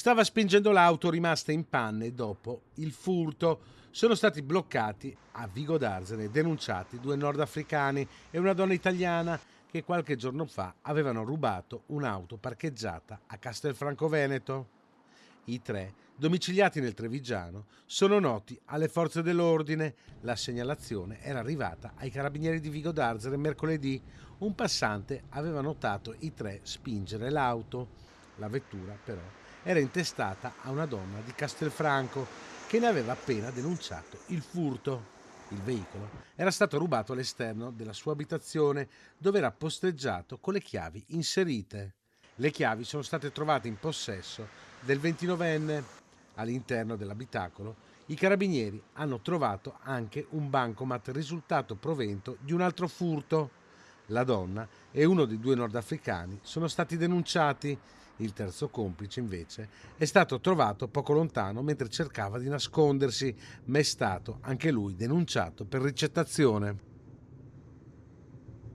Stava spingendo l'auto rimasta in panne dopo il furto. Sono stati bloccati a Vigo d'Arzere e denunciati due nordafricani e una donna italiana che qualche giorno fa avevano rubato un'auto parcheggiata a Castelfranco Veneto. I tre, domiciliati nel Trevigiano, sono noti alle forze dell'ordine. La segnalazione era arrivata ai carabinieri di Vigo d'Arzere mercoledì. Un passante aveva notato i tre spingere l'auto. La vettura, però, era intestata a una donna di Castelfranco che ne aveva appena denunciato il furto. Il veicolo era stato rubato all'esterno della sua abitazione, dove era posteggiato con le chiavi inserite. Le chiavi sono state trovate in possesso del 29enne. All'interno dell'abitacolo i carabinieri hanno trovato anche un bancomat risultato provento di un altro furto. La donna e uno dei due nordafricani sono stati denunciati. Il terzo complice, invece, è stato trovato poco lontano mentre cercava di nascondersi, ma è stato anche lui denunciato per ricettazione.